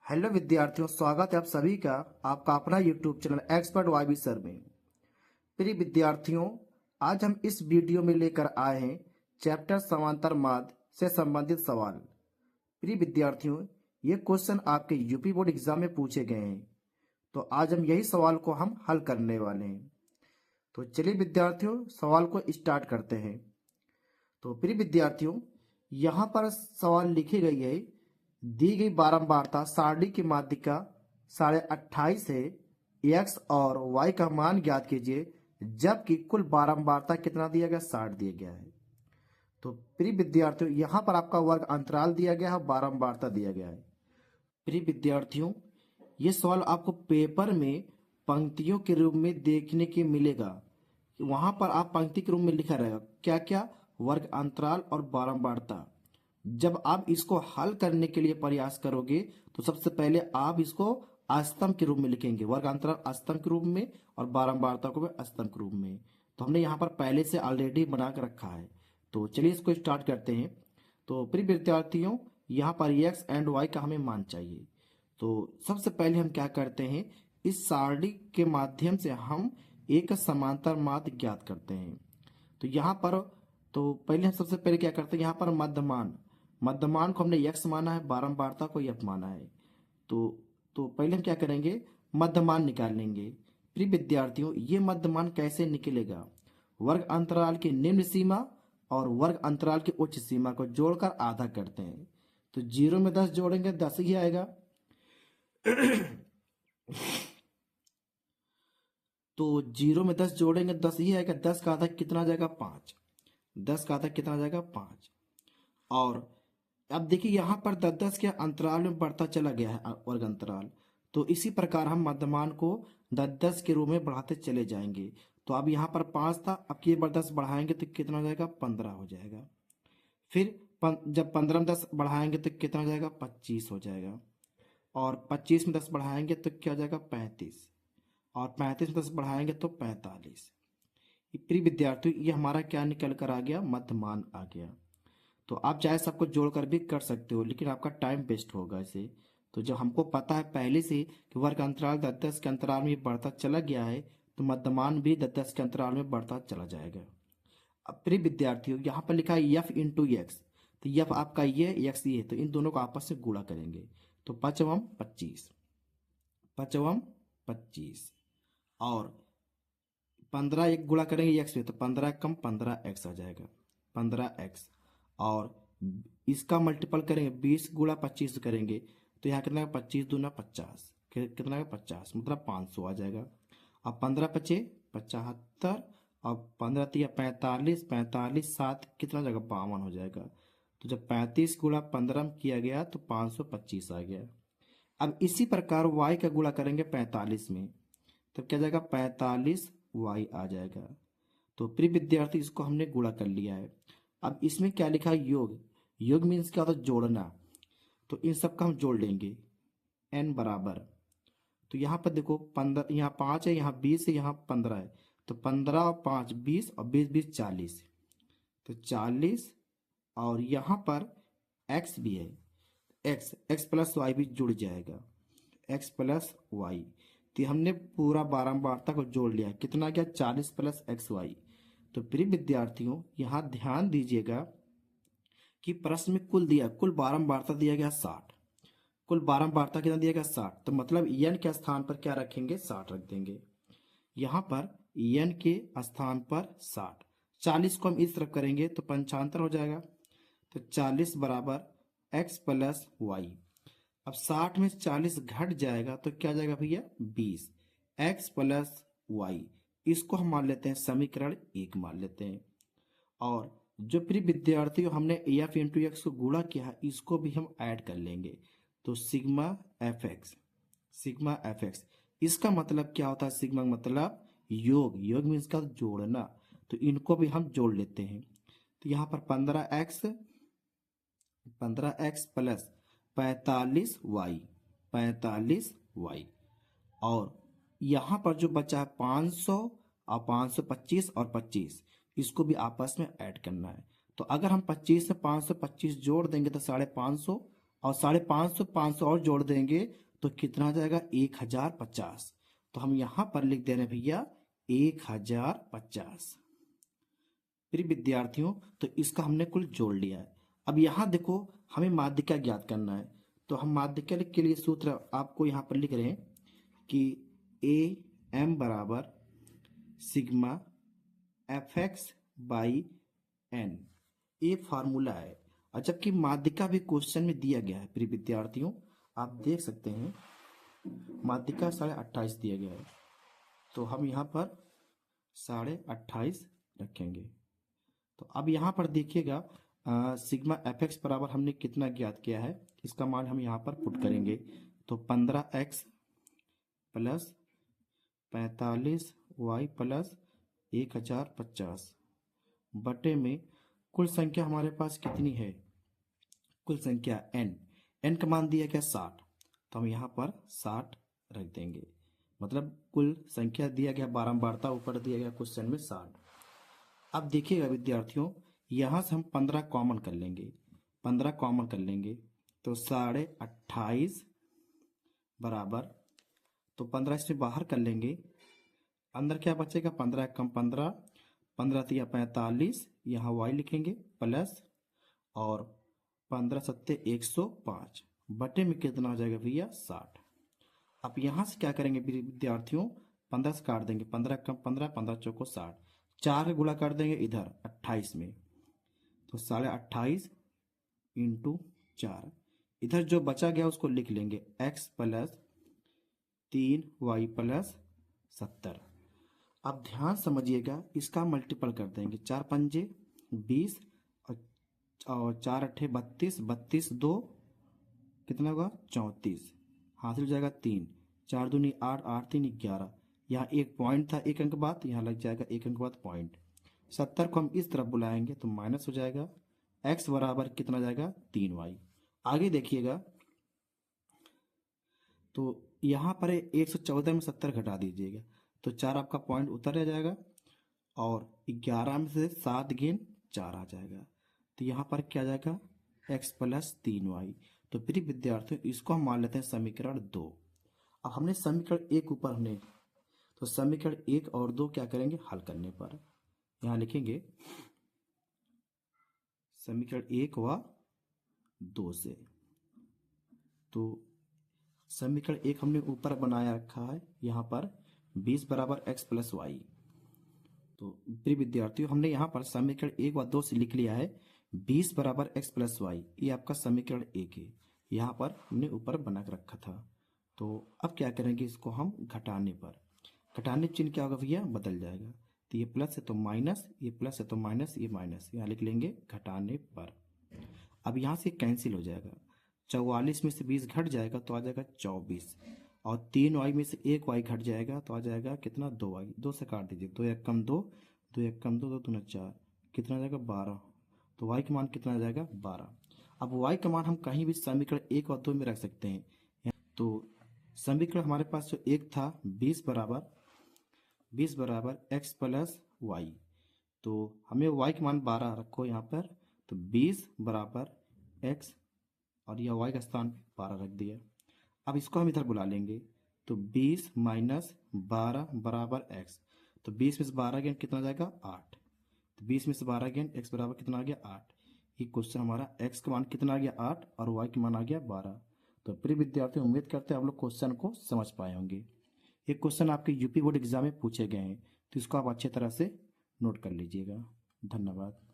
Hello विद्यार्थियों, स्वागत है आप सभी का आपका अपना YouTube channel expert YB sir में। प्रिय विद्यार्थियों, आज हम इस वीडियो में लेकर आए हैं चैप्टर समांतर माध्य से संबंधित सवाल। प्रिय विद्यार्थियों, ये क्वेश्चन आपके यूपी बोर्ड एग्जाम में पूछे गए हैं, तो आज हम यही सवाल को हम हल करने वाले हैं। तो चलिए विद्यार्थियों, सवाल को स्टार्ट करते हैं। तो प्रिय विद्यार्थियों, यहाँ पर सवाल लिखी गई है, दी गई बारंबारता सारणी की माध्यिका 28.5 है, एक्स और वाई का मान ज्ञात कीजिए, जबकि कुल बारंबारता कितना दिया गया, 60 दिया गया है। तो प्रिय विद्यार्थियों, यहाँ पर आपका वर्ग अंतराल दिया गया है, बारंबारता दिया गया है। प्रिय विद्यार्थियों, ये सवाल आपको पेपर में पंक्तियों के रूप में देखने के मिलेगा। वहां पर आप पंक्ति के रूप में लिखा रहेगा क्या क्या, वर्ग अंतराल और बारंबारता। जब आप इसको हल करने के लिए प्रयास करोगे तो सबसे पहले आप इसको अस्तंभ के रूप में लिखेंगे, वर्ग अंतराल अस्तंभ के रूप में और बारंबारता को अस्तंभ के रूप में। तो हमने यहाँ पर पहले से ऑलरेडी बना कर रखा है। तो चलिए इसको स्टार्ट करते हैं। तो प्रिय विद्यार्थियों, यहाँ पर एक्स एंड वाई का हमें मान चाहिए। तो सबसे पहले हम क्या करते हैं, इस सारणी के माध्यम से हम एक समांतर माध्य ज्ञात करते हैं। तो यहाँ पर तो पहले हम सबसे पहले क्या करते हैं, यहाँ पर मध्यमान को हमने x माना है, बारंबारता को f माना है। तो पहले हम क्या करेंगे, मध्यमान निकाल लेंगे। प्रिय विद्यार्थियों, ये मध्यमान कैसे निकलेगा, वर्ग अंतराल की निम्न सीमा और वर्ग अंतराल की उच्च सीमा को जोड़कर आधा करते हैं। तो 0 में 10 जोड़ेंगे 10 ही आएगा। तो 0 में 10 जोड़ेंगे 10 ही आएगा। 10 का आधा कितना जाएगा, 5। 10 का आधा कितना जाएगा, 5। और अब देखिए यहाँ पर 10-10 के अंतराल में बढ़ता चला गया है वर्ग अंतराल। तो इसी प्रकार हम मध्यमान को 10-10 के रूप में बढ़ाते चले जाएंगे। तो अब यहाँ पर 5 था, अब ये 10 बढ़ाएंगे तो कितना हो जाएगा, 15 हो जाएगा। फिर जब 15 में 10 बढ़ाएंगे तो कितना हो जाएगा, 25 हो जाएगा। और 25 में 10 बढ़ाएंगे तो क्या हो जाएगा, 35। और 35 में 10 बढ़ाएंगे तो 45। प्रिय विद्यार्थियों, ये हमारा क्या निकल कर आ गया, मध्यमान आ गया। तो आप चाहे सबको जोड़कर भी कर सकते हो, लेकिन आपका टाइम वेस्ट होगा इसे। तो जब हमको पता है पहले से कि वर्ग अंतराल 10-10 के अंतराल में बढ़ता चला गया है, तो मध्यमान भी 10-10 के अंतराल में बढ़ता चला जाएगा। अब प्रिय विद्यार्थियों, यहाँ पर लिखा है एफ इंटू एक्स। तो एफ आपका ये, एक्स ये, तो इन दोनों को आपस में गुणा करेंगे। तो 5 25, 5 और 15 एक गुणा करेंगे एक्स में, तो 15 कम 15 एक्स आ जाएगा, 15 एक्स। और इसका मल्टीपल करेंगे, 20 गुणा 25 करेंगे, तो यहाँ कितना, 25 दूना 50, कितना है 50, मतलब 500 आ जाएगा। अब 15 पचे 75, और 15 तिया 45, 45 7 कितना जाएगा, 52 हो जाएगा। तो जब 35 गुणा 15 में किया गया तो 525 आ गया। अब इसी प्रकार y का गुणा करेंगे 45 में, तो क्या जाएगा, 45 y आ जाएगा। तो प्रिय विद्यार्थी, इसको हमने गुणा कर लिया है। अब इसमें क्या लिखा है, योग। योग मीन्स क्या होता है, जोड़ना। तो इन सब का हम जोड़ लेंगे, n बराबर। तो यहाँ पर देखो 15, यहाँ 5 है, यहाँ 20 है, यहाँ 15 है। तो 15 और 5 20, और 20 20 40। तो 40, और यहाँ पर x भी है, x प्लस वाई भी जुड़ जाएगा, x प्लस वाई। तो हमने पूरा बारंबारता को जोड़ लिया, कितना क्या, 40 प्लस एक्स वाई। तो प्रिय विद्यार्थियों, यहाँ ध्यान दीजिएगा कि प्रश्न में कुल बारंबारता दिया गया 60। कुल बारंबारता कितना दिया गया, 60। तो मतलब n के स्थान पर क्या रखेंगे, 60 रख देंगे। यहाँ पर n के स्थान पर 60, 40 को हम इस तरफ करेंगे तो 75 हो जाएगा। तो 40 बराबर x प्लस वाई। अब 60 में 40 घट जाएगा तो क्या जाएगा भैया, 20, x प्लस वाई। इसको हम मान लेते हैं समीकरण 1 मान लेते हैं। और जो प्रिय विद्यार्थियों हमने एफ इंटू एक्स को गुणा किया, इसको भी हम ऐड कर लेंगे। तो सिग्मा एफ एक्स, इसका मतलब क्या होता है, सिग्मा मतलब योग। योग मीन्स का जोड़ना। तो इनको भी हम जोड़ लेते हैं। तो यहाँ पर 15x प्लस 45y, 45y। और यहाँ पर जो बचा है 500 और 525 और 25, इसको भी आपस में ऐड करना है। तो अगर हम 25 से 525 जोड़ देंगे तो 550, और 550 500 और जोड़ देंगे तो कितना हो जाएगा 1050। तो हम यहां पर लिख दे रहे हैं भैया 1050। प्रिय विद्यार्थियों, तो इसका हमने कुल जोड़ लिया है। अब यहाँ देखो, हमें माध्यिका ज्ञात करना है। तो हम माध्यिका के लिए सूत्र आपको यहाँ पर लिख रहे हैं कि ए एम बराबर sigma F X by N, ये फार्मूला है। और जबकि माध्यिका भी क्वेश्चन में दिया गया है प्रिय विद्यार्थियों, आप देख सकते हैं माध्यिका 28.5 दिया गया है, तो हम यहाँ पर 28.5 रखेंगे। तो अब यहाँ पर देखिएगा सिग्मा एफ एक्स बराबर हमने कितना ज्ञात किया है, इसका मान हम यहाँ पर पुट करेंगे। तो 15x प्लस 45y प्लस 1050 बटे में कुल संख्या हमारे पास कितनी है, कुल संख्या n का मान दिया गया 60, तो हम यहाँ पर 60 रख देंगे। मतलब कुल संख्या दिया गया बारंबारता ऊपर दिया गया क्वेश्चन में 60। अब देखिएगा विद्यार्थियों, यहाँ से हम 15 कॉमन कर लेंगे, 15 कॉमन कर लेंगे तो 28.5 बराबर, तो 15 इसमें बाहर कर लेंगे, अंदर क्या बचेगा 15 कम 15, 15 तिया 45, यहाँ y लिखेंगे प्लस और 15 सत्ते 105 बटे में कितना हो जाएगा भैया 60। अब यहाँ से क्या करेंगे विद्यार्थियों, 15 से काट देंगे, 15 कम 15, 15 चौको 60, 4 का गुणा कर देंगे इधर 28 में, तो 28.5 इंटू 4, इधर जो बचा गया उसको लिख लेंगे x प्लस 3y प्लस 70। अब ध्यान समझिएगा, इसका मल्टीपल कर देंगे, 4 पंजे 20 और 4 अट्ठे 32, 32 दो कितना होगा 34, हासिल हो जाएगा 3, 4 दूनी 8, 8 3 11, यहाँ एक पॉइंट था 1 अंक बाद, यहाँ लग जाएगा 1 अंक बाद पॉइंट। 70 को हम इस तरफ बुलाएंगे तो माइनस हो जाएगा, x बराबर कितना जाएगा 3y। आगे देखिएगा, तो यहाँ पर 114 में 70 घटा दीजिएगा तो 4 आपका पॉइंट उतर जाएगा और 11 में से 7 गेन 4 आ जाएगा, तो यहाँ पर क्या आ जाएगा x प्लस 3y। तो प्रिय विद्यार्थियों, इसको हम मान लेते हैं समीकरण 2। अब हमने समीकरण 1 ऊपर हमने, तो समीकरण 1 और 2 क्या करेंगे हल करने पर, यहाँ लिखेंगे समीकरण 1 व 2 से। तो समीकरण 1 हमने ऊपर बनाया रखा है यहाँ पर 20 बराबर x प्लस वाई। तो प्रिय विद्यार्थियों, हमने यहाँ पर समीकरण 1 व 2 से लिख लिया है 20 बराबर x प्लस वाई, ये आपका समीकरण 1 है, यहाँ पर हमने ऊपर बना कर रखा था। तो अब क्या करेंगे, इसको हम घटाने पर, घटाने चिन्ह क्या होगा भैया बदल जाएगा, तो ये प्लस है तो माइनस, ये प्लस है तो माइनस, ये माइनस, यहाँ लिख लेंगे घटाने पर। अब यहाँ से कैंसिल हो जाएगा, 44 में से 20 घट जाएगा तो आ जाएगा 24, और 3y में से 1y घट जाएगा तो आ जाएगा कितना 2y, 2 से काट दीजिए, 2 1 कम 2, 2 1 कम 2, 2 दूना 4, कितना आ जाएगा 12, तो y का मान कितना आ जाएगा 12। अब y का मान हम कहीं भी समीकरण 1 और 2 में रख सकते हैं। तो समीकरण हमारे पास जो एक था 20 बराबर x प्लस वाई, तो हमें y का मान 12 रखो यहाँ पर, तो 20 बराबर x और यह y का स्थान 12 रख दिया। अब इसको हम इधर बुला लेंगे, तो 20 माइनस 12 बराबर x, तो 20 में से 12 गया कितना जाएगा 8, तो 20 में से 12 गया x बराबर कितना आ गया 8। ये क्वेश्चन हमारा x का मान कितना आ गया 8 और y का मान आ गया 12। तो प्रिय विद्यार्थी, उम्मीद करते हैं आप लोग क्वेश्चन को समझ पाए होंगे। ये क्वेश्चन आपके यूपी बोर्ड एग्जाम में पूछे गए हैं, तो इसको आप अच्छे तरह से नोट कर लीजिएगा। धन्यवाद।